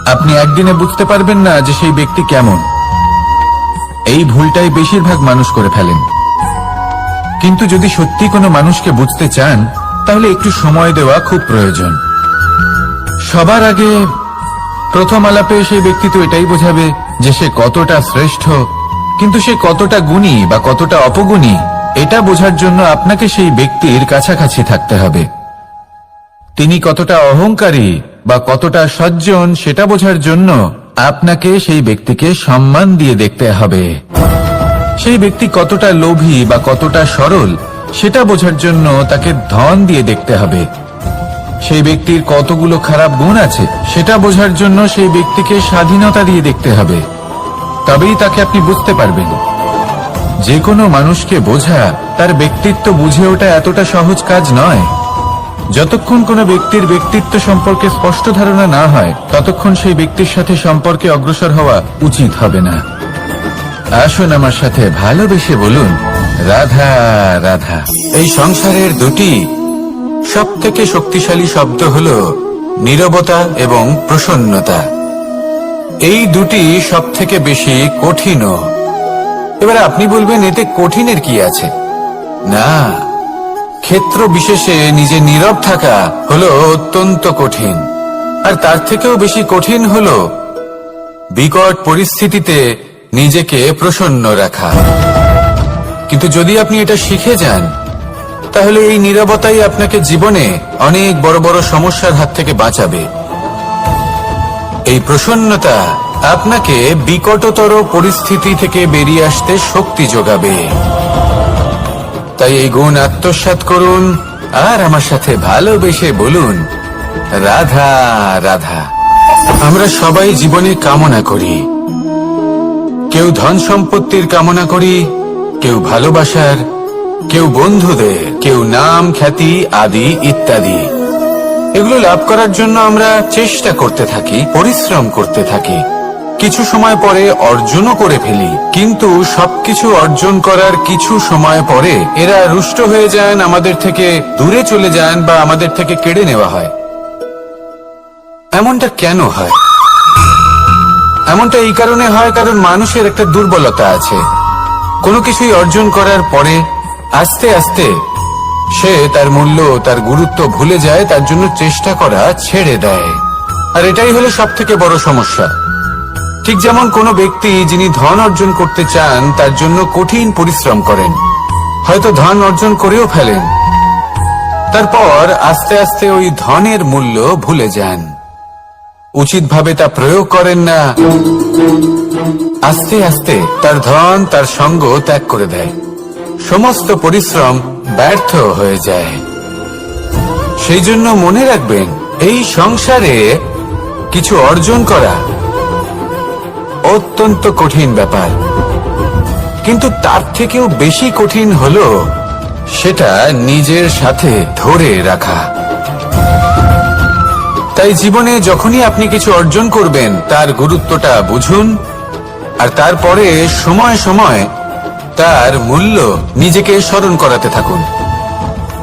আপনি একদিনে বুঝতে পারবেন না যে সেই ব্যক্তি কেমন। এই ভুলটাই বেশিরভাগ মানুষ করে ফেলেন। কিন্তু যদি সত্যি কোনো মানুষকে বুঝতে চান, তাহলে একটু সময় দেওয়া খুব প্রয়োজন। সবার আগে প্রথম আলাপে সেই ব্যক্তি তো এটাই বোঝাবে যে সে কতটা শ্রেষ্ঠ, কিন্তু সে কতটা গুণী বা কতটা অপগুণী, এটা বোঝার জন্য আপনাকে সেই ব্যক্তির কাছাকাছি থাকতে হবে। তিনি কতটা অহংকারী বা কতটা সজ্জন, সেটা বোঝার জন্য আপনাকে সেই ব্যক্তিকে সম্মান দিয়ে দেখতে হবে। সেই ব্যক্তি কতটা লোভী বা কতটা সরল, সেটা বোঝার জন্য তাকে ধন দিয়ে দেখতে হবে। সেই ব্যক্তির কতগুলো খারাপ গুণ আছে, সেটা বোঝার জন্য সেই ব্যক্তিকে স্বাধীনতা দিয়ে দেখতে হবে। তবেই তাকে আপনি বুঝতে পারবেন। যে কোনো মানুষকে বোঝা, তার ব্যক্তিত্ব বুঝে ওঠা এতটা সহজ কাজ নয়। যতক্ষণ কোনো ব্যক্তির ব্যক্তিত্ব সম্পর্কে স্পষ্ট ধারণা না হয়, ততক্ষণ সেই ব্যক্তির সাথে সম্পর্কে অগ্রসর হওয়া উচিত হবে না। আসুন আমার সাথে ভালোবেসে বলুন, রাধা রাধা। এই সংসারের দুটি সবথেকে শক্তিশালী শব্দ হল নীরবতা এবং প্রসন্নতা। এই দুটি সবথেকে বেশি কঠিনও। এবার আপনি বলবেন, এতে কঠিনের কি আছে? না, ক্ষেত্র বিশেষে নিজে নীরব থাকা হলো অত্যন্ত কঠিন। আর তার থেকেও বেশি কঠিন হলো বিকট পরিস্থিতিতে নিজেকে প্রসন্ন রাখা। কিন্তু যদি আপনি এটা শিখে যান, তাহলে এই নীরবতাই আপনাকে জীবনে অনেক বড় বড় সমস্যার হাত থেকে বাঁচাবে। এই প্রসন্নতা আপনাকে বিকটতর পরিস্থিতি থেকে বেরিয়ে আসতে শক্তি যোগাবে। তাই এই গুণ আত্মসাৎ করুন আর আমার সাথে ভালোবেসে বলুন, রাধা রাধা। আমরা সবাই জীবনে কামনা করি। কেউ ধন সম্পত্তির কামনা করি, কেউ ভালোবাসার, কেউ বন্ধুদের, কেউ নাম, খ্যাতি আদি ইত্যাদি। এগুলো লাভ করার জন্য আমরা চেষ্টা করতে থাকি, পরিশ্রম করতে থাকি। কিছু সময় পরে অর্জনও করে ফেলি, কিন্তু সবকিছু অর্জন করার কিছু সময় পরে এরা রুষ্ট হয়ে যান, আমাদের থেকে দূরে চলে যান বা আমাদের থেকে কেড়ে নেওয়া হয়। এমনটা কেন হয়? এমনটা এই কারণে হয় কারণ মানুষের একটা দুর্বলতা আছে। কোনো কিছুই অর্জন করার পরে আস্তে আস্তে সে তার মূল্য, তার গুরুত্ব ভুলে যায়, তার জন্য চেষ্টা করা ছেড়ে দেয়। আর এটাই হলো সবথেকে বড় সমস্যা। ঠিক যেমন কোনো ব্যক্তি যিনি ধন অর্জন করতে চান, তার জন্য কঠিন পরিশ্রম করেন, হয়তো ধন অর্জন করেও ফেলেন, তারপর আস্তে আস্তে ওই ধনের মূল্য ভুলে যান। উচিতভাবে তা প্রয়োগ করেন না, আস্তে আস্তে তার ধন তার সঙ্গ ত্যাগ করে দেয়। সমস্ত পরিশ্রম ব্যর্থ হয়ে যায়। সেই জন্য মনে রাখবেন, এই সংসারে কিছু অর্জন করা অত্যন্ত কঠিন ব্যাপার, কিন্তু তার থেকেও বেশি কঠিন হলো সেটা নিজের সাথে ধরে রাখা। তাই জীবনে যখনই আপনি কিছু অর্জন করবেন তার গুরুত্বটা বুঝুন, আর তারপরে সময় সময় তার মূল্য নিজেকে স্মরণ করাতে থাকুন।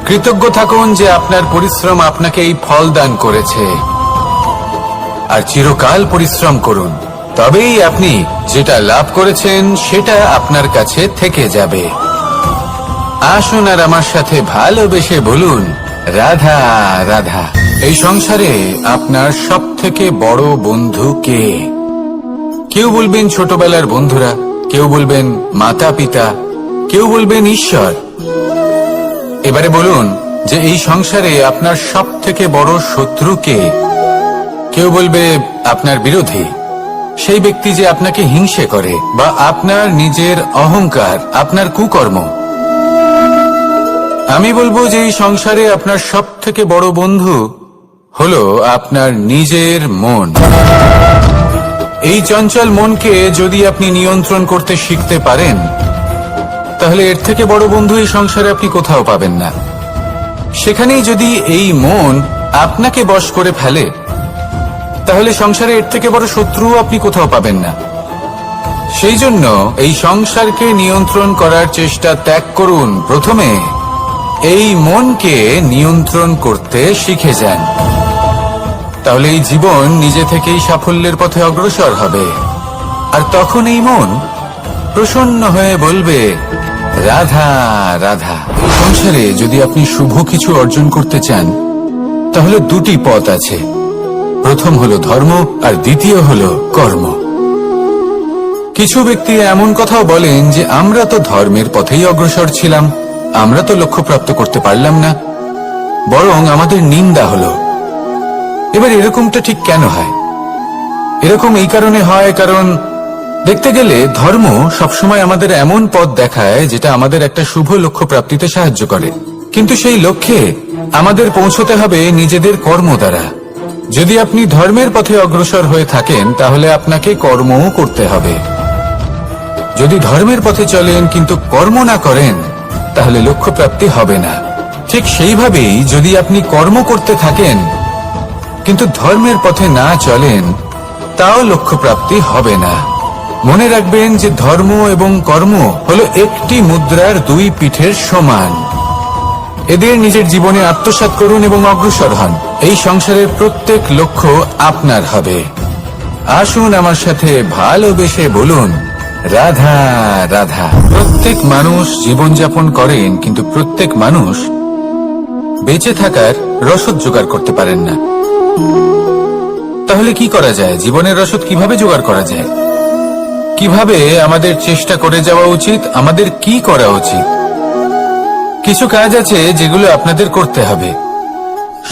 কৃতজ্ঞ থাকুন যে আপনার পরিশ্রম আপনাকে এই ফল দান করেছে, আর চিরকাল পরিশ্রম করুন। তবেই আপনি যেটা লাভ করেছেন সেটা আপনার কাছে থেকে যাবে। আসুন আর আমার সাথে ভালোবেসে বলুন, রাধা রাধা। এই সংসারে আপনার সব থেকে বড় বন্ধু কে? কেউ বলবেন ছোটবেলার বন্ধুরা, কেউ বলবেন মাতা পিতা, কেউ বলবেন ঈশ্বর। এবারে বলুন যে এই সংসারে আপনার সব থেকে বড় শত্রু কে? কেউ বলবে আপনার বিরোধী, সেই ব্যক্তি যে আপনাকে হিংসে করে, বা আপনার নিজের অহংকার, আপনার কুকর্ম। আমি বলবো যে এই সংসারে আপনার সব থেকে বড় বন্ধু হলো আপনার নিজের মন। এই চঞ্চল মনকে যদি আপনি নিয়ন্ত্রণ করতে শিখতে পারেন, তাহলে এর থেকে বড় বন্ধু এই সংসারে আপনি কোথাও পাবেন না। সেখানেই যদি এই মন আপনাকে বশ করে ফেলে, তাহলে সংসারে এর থেকে বড় শত্রু আপনি কোথাও পাবেন না। সেই জন্য এই সংসারকে নিয়ন্ত্রণ করার চেষ্টা ত্যাগ করুন। প্রথমে এই মনকে নিয়ন্ত্রণ করতে শিখে যান, তাহলে এই জীবন নিজে থেকেই সাফল্যের পথে অগ্রসর হবে। আর তখন এই মন প্রসন্ন হয়ে বলবে, রাধা রাধা। সংসারে যদি আপনি শুভ কিছু অর্জন করতে চান, তাহলে দুটি পথ আছে। প্রথম হলো ধর্ম, আর দ্বিতীয় হলো কর্ম। কিছু ব্যক্তি এমন কথাও বলেন যে আমরা তো ধর্মের পথেই অগ্রসর ছিলাম, আমরা তো লক্ষ্যপ্রাপ্ত করতে পারলাম না, বরং আমাদের নিন্দা হলো। এবার এরকমটা ঠিক কেন হয়? এরকম এই কারণে হয়, কারণ দেখতে গেলে ধর্ম সবসময় আমাদের এমন পথ দেখায় যেটা আমাদের একটা শুভ লক্ষ্য প্রাপ্তিতে সাহায্য করে, কিন্তু সেই লক্ষ্যে আমাদের পৌঁছতে হবে নিজেদের কর্ম দ্বারা। যদি আপনি ধর্মের পথে অগ্রসর হয়ে থাকেন, তাহলে আপনাকে কর্মও করতে হবে। যদি ধর্মের পথে চলেন কিন্তু কর্ম না করেন, তাহলে লক্ষ্যপ্রাপ্তি হবে না। ঠিক সেইভাবেই যদি আপনি কর্ম করতে থাকেন কিন্তু ধর্মের পথে না চলেন, তাও লক্ষ্যপ্রাপ্তি হবে না। মনে রাখবেন যে ধর্ম এবং কর্ম হলো একটি মুদ্রার দুই পিঠের সমান। এদের নিজের জীবনে আত্মসাৎ করুন এবং অগ্রসর হন। এই সংসারের প্রত্যেক লক্ষ্য আপনার হবে। আসুন আমার সাথে ভালোবেসে বলুন, রাধা রাধা। প্রত্যেক মানুষ জীবনযাপন করেন, কিন্তু প্রত্যেক মানুষ বেঁচে থাকার রসদ জোগাড় করতে পারেন না। তাহলে কি করা যায়? জীবনের রসদ কিভাবে জোগাড় করা যায়? কিভাবে আমাদের চেষ্টা করে যাওয়া উচিত? আমাদের কি করা উচিত? কিছু কাজ আছে যেগুলো আপনাদের করতে হবে।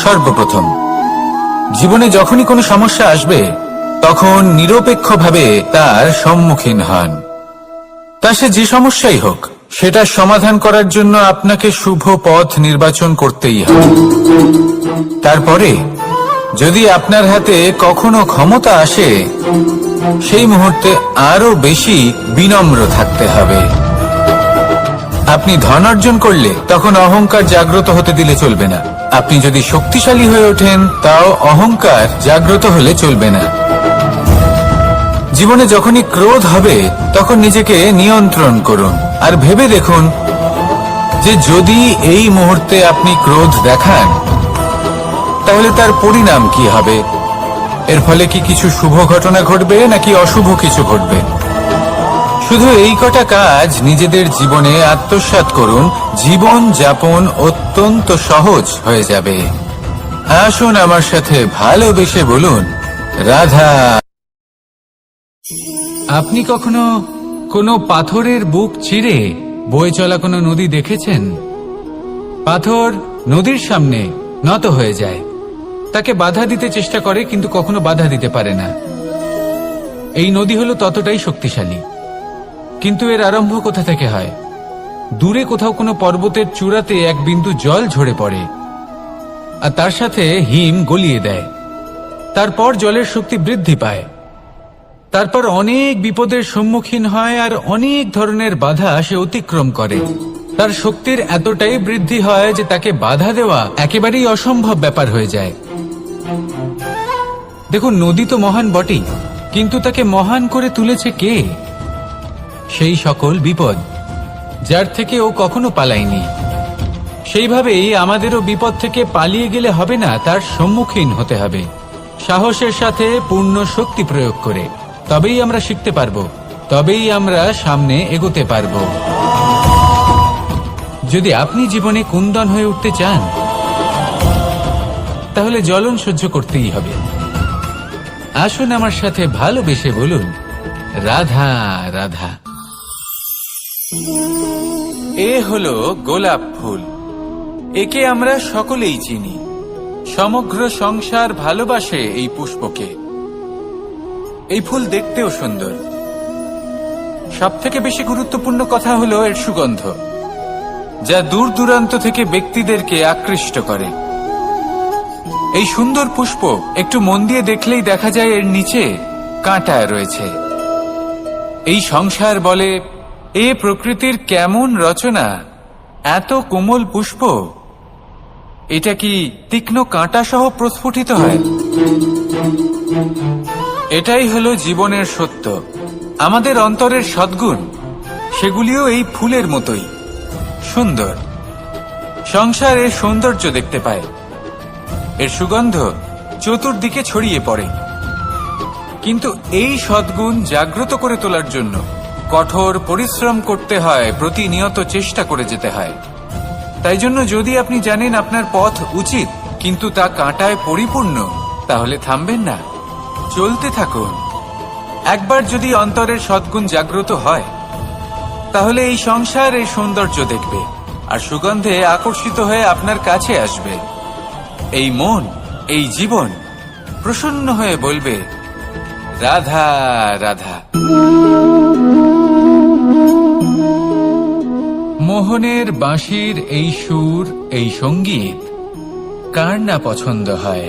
সর্বপ্রথম, জীবনে যখনই কোনো সমস্যা আসবে, তখন নিরপেক্ষভাবে তার সম্মুখীন হন। তা সে যে সমস্যাই হোক, সেটা সমাধান করার জন্য আপনাকে শুভ পথ নির্বাচন করতেই হবে। তারপরে যদি আপনার হাতে কখনো ক্ষমতা আসে, সেই মুহূর্তে আরো বেশি বিনম্র থাকতে হবে। আপনি ধন অর্জন করলে তখন অহংকার জাগ্রত হতে দিলে চলবে না। আপনি যদি শক্তিশালী হয়ে ওঠেন, তাও অহংকার জাগ্রত হলে চলবে না। জীবনে যখনই ক্রোধ হবে, তখন নিজেকে নিয়ন্ত্রণ করুন, আর ভেবে দেখুন যে যদি এই মুহূর্তে আপনি ক্রোধ দেখান, তাহলে তার পরিণাম কি হবে। এর ফলে কি কিছু শুভ ঘটনা ঘটবে, নাকি অশুভ কিছু ঘটবে? শুধু এই কটা কাজ নিজেদের জীবনে আত্মসাৎ করুন, জীবন যাপন অত্যন্ত সহজ হয়ে যাবে। আসুন আমার সাথে ভালোবেসে বলুন, রাধা। আপনি কখনো কোনো পাথরের বুক চিরে বয়ে চলা কোনো নদী দেখেছেন? পাথর নদীর সামনে নত হয়ে যায়, তাকে বাধা দিতে চেষ্টা করে কিন্তু কখনো বাধা দিতে পারে না। এই নদী হলো ততটাই শক্তিশালী, কিন্তু এর আরম্ভ কোথা থেকে হয়? দূরে কোথাও কোনো পর্বতের চূড়াতে এক বিন্দু জল ঝরে পড়ে আর তার সাথে হিম গলিয়ে দেয়। তারপর জলের শক্তি বৃদ্ধি পায়, তারপর অনেক বিপদের সম্মুখীন হয় আর অনেক ধরনের বাধা সে অতিক্রম করে। তার শক্তির এতটাই বৃদ্ধি হয় যে তাকে বাধা দেওয়া একেবারেই অসম্ভব ব্যাপার হয়ে যায়। দেখুন, নদী তো মহান বটেই, কিন্তু তাকে মহান করে তুলেছে কে? সেই সকল বিপদ যার থেকে ও কখনো পালায়নি। সেইভাবেই আমাদেরও বিপদ থেকে পালিয়ে গেলে হবে না, তার সম্মুখীন হতে হবে সাহসের সাথে, পূর্ণ শক্তি প্রয়োগ করে। তবেই আমরা শিখতে পারবো, তবেই আমরা সামনে এগোতে পারবো। যদি আপনি জীবনে কুন্দন হয়ে উঠতে চান, তাহলে জ্বলন সহ্য করতেই হবে। আসুন আমার সাথে ভালোবেসে বলুন, রাধা রাধা। এ হলো গোলাপ ফুল। একে আমরা সকলেই চিনি। সমগ্র সংসার ভালোবাসে এই পুষ্পকে। এই ফুল দেখতেও সুন্দর। সবথেকে বেশি গুরুত্বপূর্ণ কথা হলো এর সুগন্ধ, যা দূর দূরান্ত থেকে ব্যক্তিদেরকে আকৃষ্ট করে। এই সুন্দর পুষ্প একটু মন দিয়ে দেখলেই দেখা যায় এর নিচে কাঁটা রয়েছে। এই সংসার বলে, এ প্রকৃতির কেমন রচনা, এত কোমল পুষ্প, এটা কি তীক্ষ্ণ কাঁটা সহ প্রস্ফুটিত হয়? এটাই হলো জীবনের সত্য। আমাদের অন্তরের সদ্গুণ, সেগুলিও এই ফুলের মতোই সুন্দর। সংসার এর সৌন্দর্য দেখতে পায়, এর সুগন্ধ চতুর্দিকে ছড়িয়ে পড়ে। কিন্তু এই সদ্গুণ জাগ্রত করে তোলার জন্য কঠোর পরিশ্রম করতে হয়, প্রতিনিয়ত চেষ্টা করে যেতে হয়। তাই জন্য যদি আপনি জানেন আপনার পথ উচিত কিন্তু তা কাঁটায় পরিপূর্ণ, তাহলে থামবেন না, চলতে থাকুন। একবার যদি অন্তরের সদ্গুণ জাগ্রত হয়, তাহলে এই সংসার এর সৌন্দর্য দেখবে আর সুগন্ধে আকর্ষিত হয়ে আপনার কাছে আসবে। এই মন, এই জীবন প্রসন্ন হয়ে বলবে, রাধা রাধা। মোহনের বাঁশির এই সুর, এই সঙ্গীত কার না পছন্দ হয়?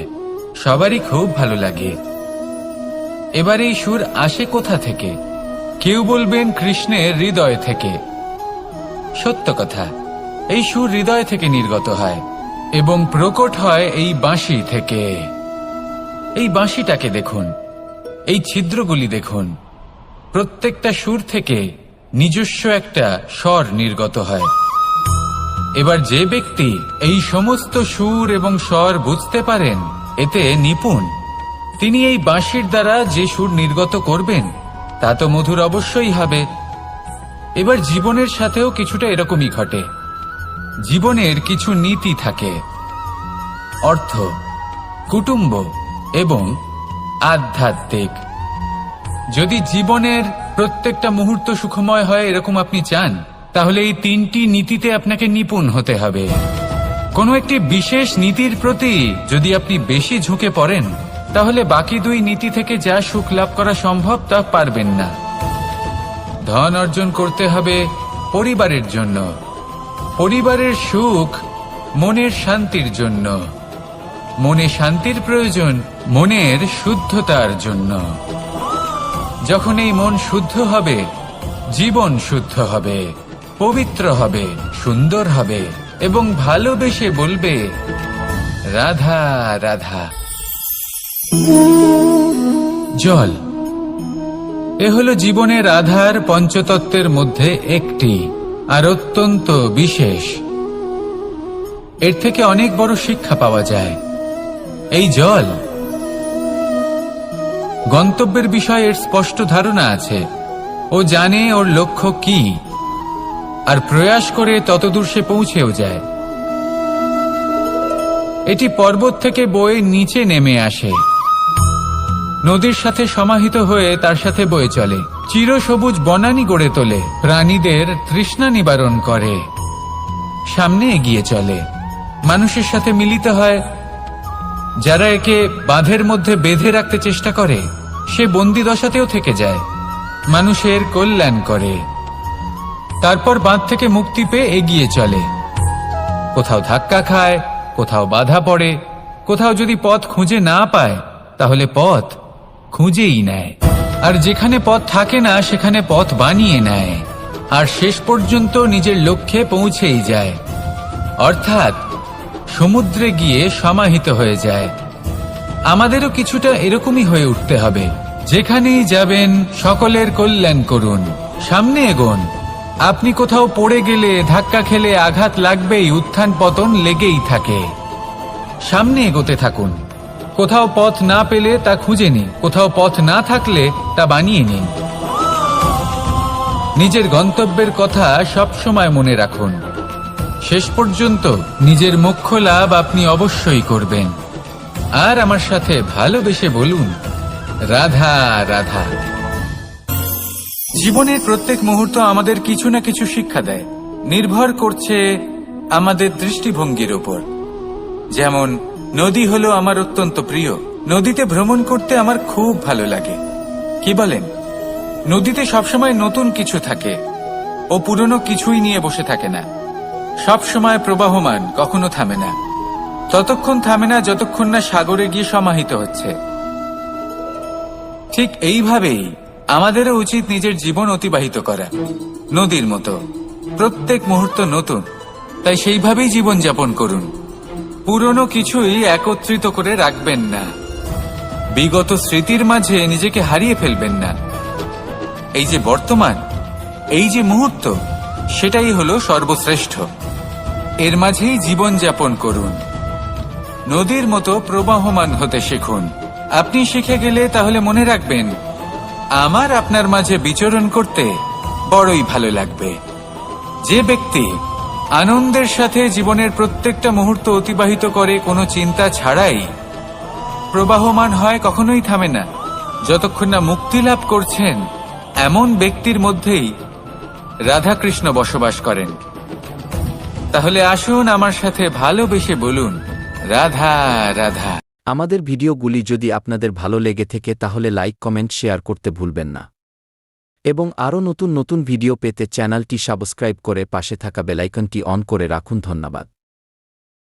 সবারই খুব ভালো লাগে। এবার এই সুর আসে কোথা থেকে? কেউ বলবেন কৃষ্ণের হৃদয় থেকে। সত্য কথা, এই সুর হৃদয় থেকে নির্গত হয় এবং প্রকট হয় এই বাঁশি থেকে। এই বাঁশিটাকে দেখুন, এই ছিদ্রগুলি দেখুন, প্রত্যেকটা সুর থেকে নিজস্ব একটা স্বর নির্গত হয়। এবার যে ব্যক্তি এই সমস্ত সুর এবং স্বর বুঝতে পারেন, এতে নিপুণ, তিনি এই বাঁশির দ্বারা যে সুর নির্গত করবেন তা তো মধুর অবশ্যই হবে। এবার জীবনের সাথেও কিছুটা এরকমই ঘটে। জীবনের কিছু নীতি থাকে, অর্থ, কুটুম্ব এবং আধ্যাত্মিক। যদি জীবনের প্রত্যেকটা মুহূর্ত সুখময় হয় এরকম আপনি চান, তাহলে এই তিনটি নীতিতে আপনাকে নিপুণ হতে হবে। কোনো একটি বিশেষ নীতির প্রতি যদি আপনি বেশি ঝুঁকে পড়েন, তাহলে বাকি দুই নীতি থেকে যা সুখ লাভ করা সম্ভব তা পারবেন না। ধন অর্জন করতে হবে পরিবারের জন্য, পরিবারের সুখ মনের শান্তির জন্য, মনে শান্তির প্রয়োজন মনের শুদ্ধতার জন্য। যখন এই মন শুদ্ধ হবে, জীবন শুদ্ধ হবে, পবিত্র হবে, সুন্দর হবে এবং ভালোবেসে বলবে, রাধা রাধা। জল, এ হলো জীবনের আধার পঞ্চতত্ত্বের মধ্যে একটি, আর অত্যন্ত বিশেষ। এর থেকে অনেক বড় শিক্ষা পাওয়া যায়। এই জল, গন্তব্যের বিষয়ে এর স্পষ্ট ধারণা আছে। ও জানে ওর লক্ষ্য কি, আর প্রয়াস করে ততদূর সে পৌঁছেও যায়। এটি পর্বত থেকে বয়ে নিচে নেমে আসে, নদীর সাথে সমাহিত হয়ে তার সাথে বয়ে চলে, চিরসবুজ বনানী গড়ে তোলে, প্রাণীদের তৃষ্ণা নিবারণ করে, সামনে এগিয়ে চলে, মানুষের সাথে মিলিত হয়, যারা একে বাঁধের মধ্যে বেঁধে রাখতে চেষ্টা করে সে বন্দি দশাতেও থেকে যায়, মানুষের কল্যাণ করে, তারপর বাঁধ থেকে মুক্তি পেয়ে এগিয়ে চলে। কোথাও ধাক্কা খায়, কোথাও বাধা পড়ে, কোথাও যদি পথ খুঁজে না পায় তাহলে পথ খুঁজেই নেয়, আর যেখানে পথ থাকে না সেখানে পথ বানিয়ে নেয়, আর শেষ পর্যন্ত নিজের লক্ষ্যে পৌঁছেই যায়, অর্থাৎ সমুদ্রে গিয়ে সমাহিত হয়ে যায়। আমাদেরও কিছুটা এরকমই হয়ে উঠতে হবে। যেখানেই যাবেন সকলের কল্যাণ করুন, সামনে এগোন। আপনি কোথাও পড়ে গেলে, ধাক্কা খেলে আঘাত লাগবেই, উত্থান পতন লেগেই থাকে। সামনে এগোতে থাকুন। কোথাও পথ না পেলে তা খুঁজে নিন, কোথাও পথ না থাকলে তা বানিয়ে নিন। নিজের গন্তব্যের কথা সব সময় মনে রাখুন। শেষ পর্যন্ত নিজের মোক্ষ লাভ আপনি অবশ্যই করবেন। আর আমার সাথে ভালোবেসে বলুন, রাধা রাধা। জীবনের প্রত্যেক মুহূর্ত আমাদের কিছু না কিছু শিক্ষা দেয়, নির্ভর করছে আমাদের দৃষ্টিভঙ্গির উপর। যেমন নদী হলো আমার অত্যন্ত প্রিয়, নদীতে ভ্রমণ করতে আমার খুব ভালো লাগে। কি বলেন? নদীতে সবসময় নতুন কিছু থাকে, ও পুরনো কিছুই নিয়ে বসে থাকে না। সবসময় প্রবাহমান, কখনো থামে না। ততক্ষণ থামে না যতক্ষণ না সাগরে গিয়ে সমাহিত হচ্ছে। ঠিক এইভাবেই আমাদেরও উচিত নিজের জীবন অতিবাহিত করা, নদীর মতো। প্রত্যেক মুহূর্ত নতুন, তাই সেইভাবেই জীবন যাপন করুন। পুরনো কিছুই একত্রিত করে রাখবেন না, বিগত স্মৃতির মাঝে নিজেকে হারিয়ে ফেলবেন না। এই যে বর্তমান, এই যে মুহূর্ত, সেটাই হলো সর্বশ্রেষ্ঠ। এর মাঝেই জীবন যাপন করুন, নদীর মতো প্রবাহমান হতে শিখুন। আপনি শিখে গেলে তাহলে মনে রাখবেন, আমার আপনার মাঝে বিচরণ করতে বড়ই ভালো লাগবে। যে ব্যক্তি আনন্দের সাথে জীবনের প্রত্যেকটা মুহূর্ত অতিবাহিত করে কোনো চিন্তা ছাড়াই, প্রবাহমান হয়, কখনোই থামে না, যতক্ষণ না মুক্তি লাভ করছেন, এমন ব্যক্তির মধ্যেই রাধাকৃষ্ণ বসবাস করেন। তাহলে আসুন আমার সাথে ভালোবেসে বলুন, রাধা রাধা। আমাদের ভিডিওগুলি যদি আপনাদের ভালো লেগে থাকে তাহলে লাইক, কমেন্ট, শেয়ার করতে ভুলবেন না, এবং আরও নতুন নতুন ভিডিও পেতে চ্যানেলটি সাবস্ক্রাইব করে পাশে থাকা বেলাইকনটি অন করে রাখুন। ধন্যবাদ।